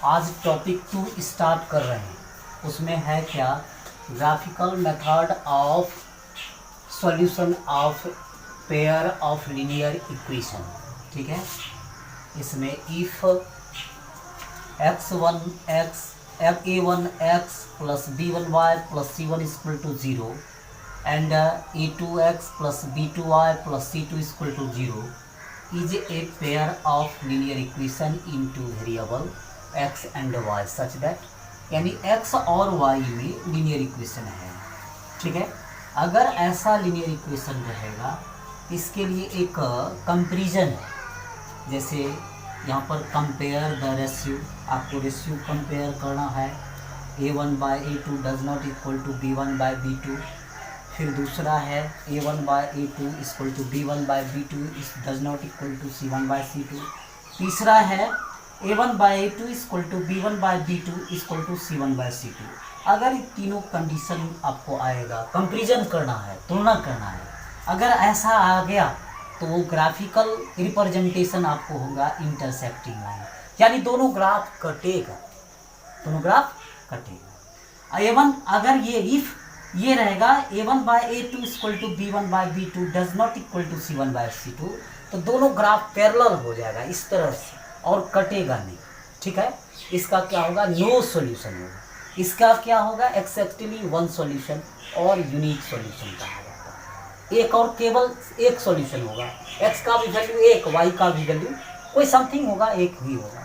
आज topic 2 start कर रहे हैं। उसमें है क्या, graphical method of solution of pair of linear equation. ठीक है, इसमें if a1x plus b1y plus c1 is equal to 0 and a2x plus b2y plus c2 is equal to 0 is a pair of linear equation into variable x and y such that, यानी x और y में linear equation है। ठीक है, अगर ऐसा linear equation रहेगा, इसके लिए एक कंपैरिजन है। जैसे यहाँ पर कंपेयर द रेशियो, आपको रेशियो कंपेयर करना है। a1 by a2 does not equal to b1 by b2। फिर दूसरा है a1 by a2 equal to b1 by b2 does not equal to c1 by c2। तीसरा है a1 by a2 equal to b1 by b2 equal to c1 by c2। अगर ये तीनों condition आपको आएगा, कंपैरिजन करना है, तुलना करना है, अगर ऐसा आ गया तो वो ग्राफिकल रिप्रेजेंटेशन आपको होगा इंटरसेक्टिंग लाइन, यानी दोनों ग्राफ कटेगा, दोनों ग्राफ कटेगा। a1 अगर ये इफ ये रहेगा a1 by a2 equal to b1 by b2 does not equal to c1 by c2, तो दोनों ग्राफ पैरेलल हो जाएगा इस तरह से और कटेगा नहीं। ठीक है, इसका क्या होगा, नो सॉल्यूशन होगा। इसका क्या होगा, एक्जैक्टली वन सॉल्यूशन और यूनिक सॉल्यूशन कहा जाता है। एक और केवल एक सॉल्यूशन होगा, x का भी वैल्यू एक, y का भी वैल्यू कोई समथिंग होगा, एक ही होगा।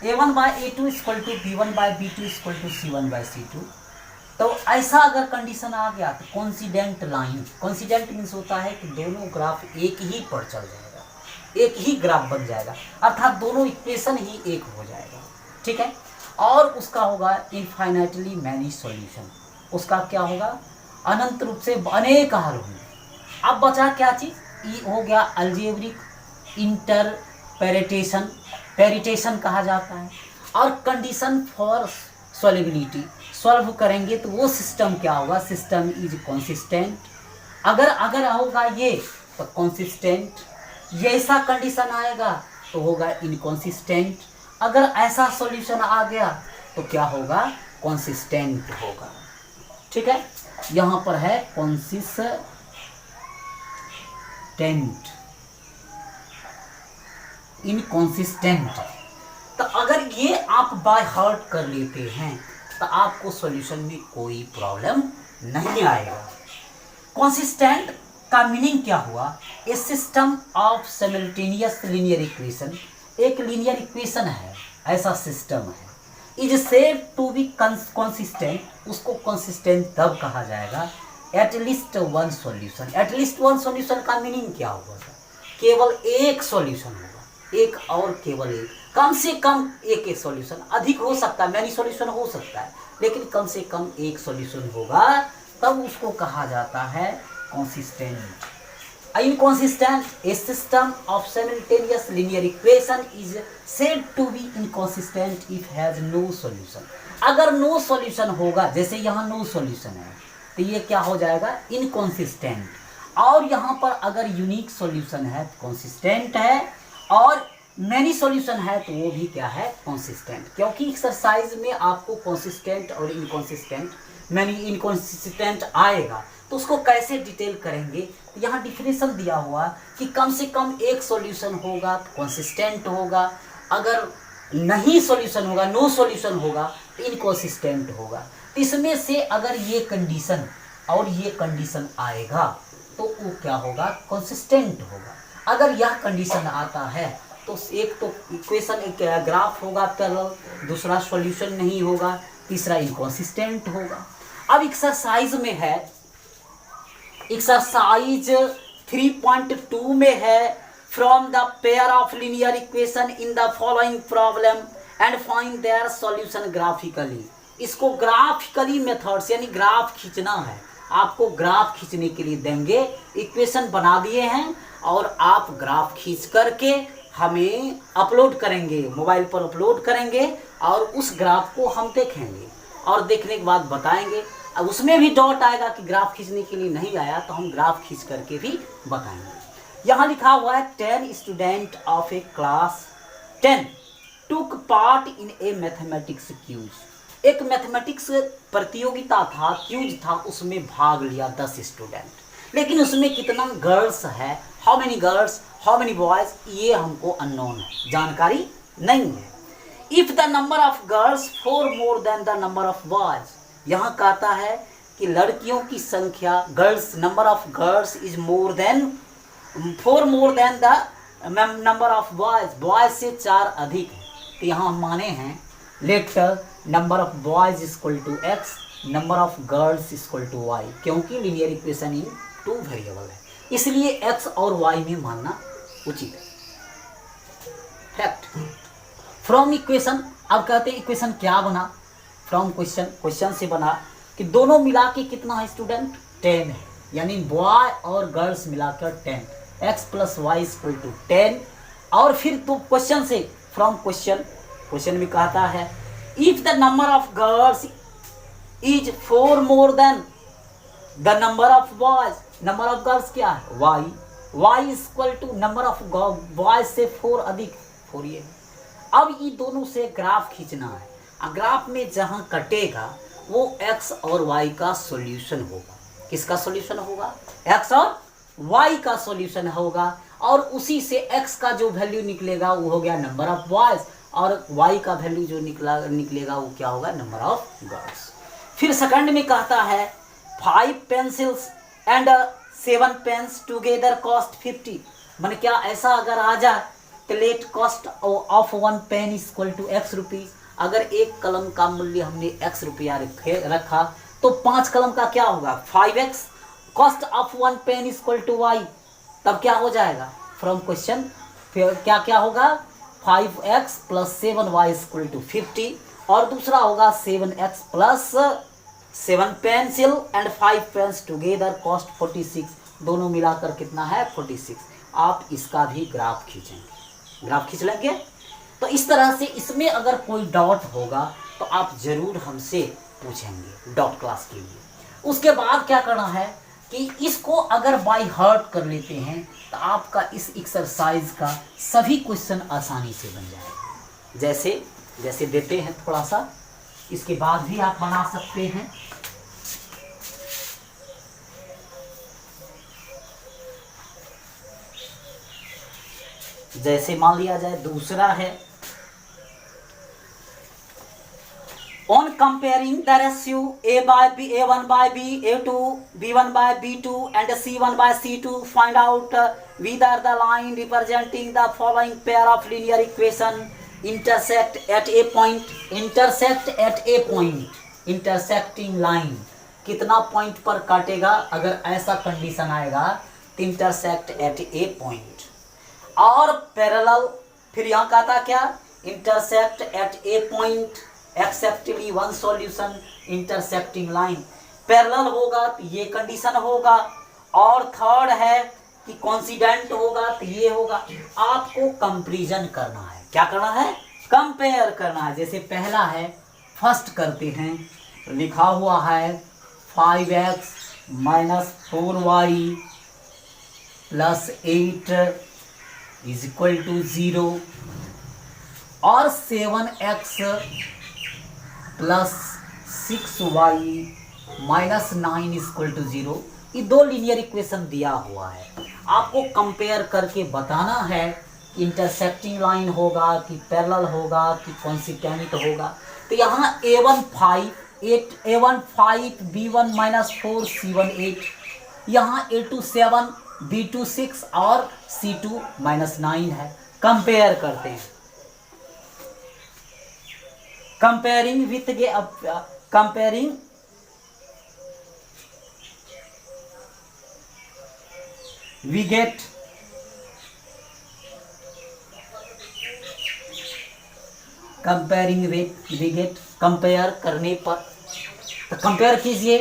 a1 by a2 equal to b1 by b2 equal to c1 by c2। तो ऐसा अगर कंडीशन आ गया तो कॉन्सिडेंट लाइन, कॉन्सिडेंट मीन्स होता है कि दोनों ग्राफ एक ही पर चल जाएगा, एक ही ग्राफ बन जाएगा, अर्थात दोनों इक्वेशन ही एक हो जाएगा। ठीक है, और उसका होगा इनफाइनाइटली मैनी सॉल्यूशन। उसका क्या होगा, अनंत रूप से अनेक हल होंगे। अब बचा क्या चीज़, ये हो गया अलजेब्रिक इंटरप्रेटेशन, पेरिटेशन कहा जाता है। और कंडीशन फॉर सॉल्युबिलिटी, सॉल्व करेंगे तो वो सिस्टम क्या होगा, सिस्टम इज कॉन्सिस्टेंट। अगर होगा ये तो कॉन्सिस्टेंट, ये ऐसा कंडीशन आएगा तो होगा इनकॉन्सिस्टेंट। अगर ऐसा सॉल्यूशन आ गया तो क्या होगा, कॉन्सिस्टेंट होगा। ठीक है, यहाँ पर है कॉन्सिस्टेंट, इनकॉन्सिस्टेंट। तो अगर ये आप बाय हार्ट कर लेते हैं तो आपको सॉल्यूशन में कोई प्रॉब्लम नहीं आएगा। कॉन्सिस्टेंट का मीनिंग क्या हुआ, a system of simultaneous linear equation, एक लीनियर इक्वेशन है, ऐसा सिस्टम है, is said to be consistent. उसको कंसिस्टेंट तब कहा जाएगा at least one solution. At least one solution का मीनिंग क्या होगा, केवल एक सॉल्यूशन होगा, एक और केवल एक, कम से कम एक सॉल्यूशन, अधिक हो सकता है, मैनी सॉल्यूशन हो सकता है, लेकिन कम से कम एक सॉल्यूशन होगा, तब उसको कहा जाता है consistent. Inconsistent, a system of simultaneous linear equation is said to be inconsistent if has no solution। अगर no solution होगा, जैसे यहाँ no solution है, तो ये क्या हो जाएगा, inconsistent। और यहाँ पर अगर यूनिक सॉल्यूशन है consistent है, और मैनी सॉल्यूशन है तो वो भी क्या है, consistent। क्योंकि एक्सरसाइज में आपको consistent और inconsistent, मैनी इनकॉन्सिस्टेंट आएगा, तो उसको कैसे डिटेल करेंगे। तो यहाँ डिफिनेशन दिया हुआ कि कम से कम एक सॉल्यूशन होगा तो कंसिस्टेंट होगा, अगर नहीं सॉल्यूशन होगा, नो सॉल्यूशन होगा तो इनकॉन्सिस्टेंट होगा। तो इसमें से अगर ये कंडीशन और ये कंडीशन आएगा तो वो क्या होगा, कंसिस्टेंट होगा। अगर यह कंडीशन आता है तो एक तो इक्वेशन, एक ग्राफ होगा पैरेलल, दूसरा सॉल्यूशन नहीं होगा, तीसरा इनकॉन्सिस्टेंट होगा। अब एक्सरसाइज में है, एक्सरसाइज 3.2 में है, from the pair of linear equation in the following problem and find their solution graphically. इसको ग्राफिकली मेथड्स, यानी ग्राफ खींचना है, आपको ग्राफ खींचने के लिए देंगे, इक्वेशन बना दिए हैं और आप ग्राफ खींच करके हमें अपलोड करेंगे, मोबाइल पर अपलोड करेंगे और उस ग्राफ को हम देखेंगे और देखने के बाद बताएंगे। अब उसमें भी डाउट आएगा कि ग्राफ खींचने के लिए नहीं आया, तो हम ग्राफ खींच करके भी बताएंगे। यहाँ लिखा हुआ है 10 student of a class 10 took part in a mathematics quiz, एक मैथमेटिक्स प्रतियोगिता था, क्यूज था, उसमें भाग लिया 10 स्टूडेंट, लेकिन उसमें कितना गर्ल्स है, how many girls, how many boys, ये हमको अननोन है, जानकारी नहीं है। If the number of girls four more than the number of boys, यहाँ कहता है कि लड़कियों की संख्या, girls, number of girls is more than, four more than the number of boys, boys से 4 अधिक है। तो यहाँ हम माने हैं let number of boys equal to X, number of girls equal to Y, क्योंकि लीनियर इक्वेशन इन 2 वेरिएबल है, इसलिए एक्स और वाई में मानना उचित है। फैक्ट फ्रॉम इक्वेशन, अब कहते हैं इक्वेशन क्या बना, फ्रॉम क्वेश्चन, क्वेश्चन से बना कि दोनों मिला के कितना है स्टूडेंट, 10 है, यानी बॉय और गर्ल्स मिलाकर 10, X plus Y equal to 10। और फिर तो क्वेश्चन से, फ्रॉम क्वेश्चन, क्वेश्चन में कहता है if the number of girls is 4 more than the number of boys, number of girls क्या है, Y, Y equal to number of boys से 4 अधिक, 4 ये। अब ये दोनों से ग्राफ खींचना है, ग्राफ में जहां कटेगा वो x और y का सॉल्यूशन होगा। किसका सॉल्यूशन होगा, x और y का सॉल्यूशन होगा, और उसी से x का जो वैल्यू निकलेगा वो हो गया नंबर ऑफ बॉयज, और y का वैल्यू जो निकलेगा वो क्या होगा, नंबर ऑफ गर्ल्स। फिर सेकंड में कहता है 5 pencils and 7 pens together cost 50, मैंने क्या ऐसा अगर आ जाए तो let cost of 1 pen equal to x rupees, अगर एक कलम का मूल्य हमने x रुपया रखा तो 5 कलम का क्या होगा 5x, cost of 1 pen equal to y, तब क्या हो जाएगा फ्रॉम क्वेश्चन, फिर क्या क्या होगा 5x plus 7y equal to 50, और दूसरा होगा 7x plus 7 pencil and 5 pens together cost 46, दोनों मिलाकर कितना है 46। आप इसका भी ग्राफ खींचेंगे, ग्राफ खींच लेंगे। तो इस तरह से इसमें अगर कोई डाउट होगा तो आप जरूर हमसे पूछेंगे डाउट क्लास के लिए। उसके बाद क्या करना है कि इसको अगर बाय हार्ट कर लेते हैं तो आपका इस एक्सरसाइज का सभी क्वेश्चन आसानी से बन जाएगा। जैसे देते हैं थोड़ा सा, इसके बाद भी आप बना सकते हैं। जैसे मान लिया जाए दूसरा है, on comparing the ratio A1 by B, A2, B1 by B2 and C1 by C2, find out whether the line representing the following pair of linear equation intersect at a point, intersecting line कितना point पर काटेगा, अगर ऐसा condition आएगा तो intersect at a point, और parallel, फिर यहाँ का था क्या intersect at a point exactly one solution intersecting line, parallel होगा तो ये कंडीशन होगा, और थर्ड है कि कोइंसिडेंट होगा तो ये होगा। आपको कंपैरिजन करना है, क्या करना है, कंपेयर करना है। जैसे पहला है, फर्स्ट करते हैं, लिखा हुआ है 5x minus 4y plus 8 is equal to 0, और 7x plus 6y minus 9 equal to 0, ये दो लीनियर इक्वेशन दिया हुआ है। आपको कंपेयर करके बताना है कि इंटरसेक्टिंग लाइन होगा कि पैरेलल होगा कि कोइंसिडेंट होगा। तो यहाँ A1 5, B1 माइनस 4, C1 8, यहाँ A2 7, B2 6 और C2 माइनस 9 है। कंपेयर करते हैं, comparing with comparing we get comparing with we get, compare करने पर तो कंपेयर कीजिए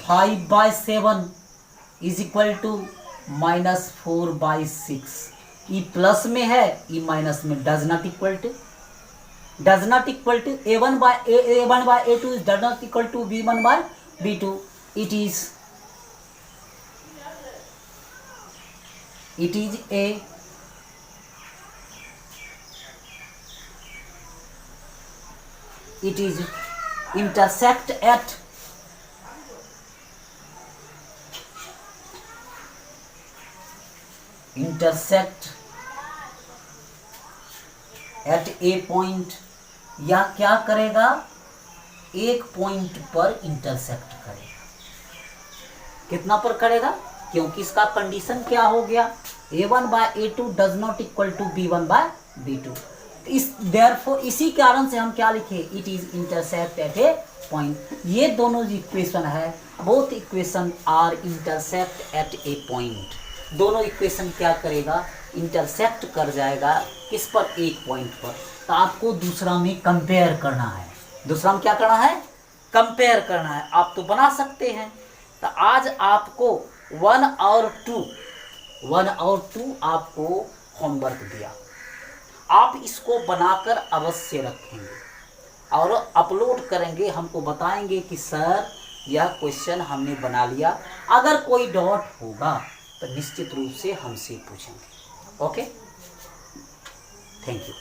5 by 7 is equal to minus 4 by 6, E plus में है ई माइनस में, does not equal to A1 by A2 is does not equal to B1 by B2. It is a it is intersect at a point, या क्या करेगा, एक point पर intersect करेगा। कितना पर करेगा, क्योंकि इसका कंडीशन क्या हो गया, a1 by a2 does not equal to b1 by b2। इस देयरफॉर इसी कारण से हम क्या लिखे, it is intersect at a point. ये दोनों इक्वेशन है, both equation are intersect at a point. दोनों इक्वेशन क्या करेगा, इंटरसेक्ट कर जाएगा किस पर, एक पॉइंट पर। तो आपको दूसरा में कंपेयर करना है, दूसरा में क्या करना है, कंपेयर करना है। आप तो बना सकते हैं। तो आज आपको 1 और 2 आपको होमवर्क दिया, आप इसको बनाकर अवश्य रखेंगे और अपलोड करेंगे, हमको बताएंगे कि सर यह क्वेश्चन हमने बना लिया। अगर कोई डाउट होगा तो निश्चित रूप से हमसे पूछेंगे। Okay, thank you.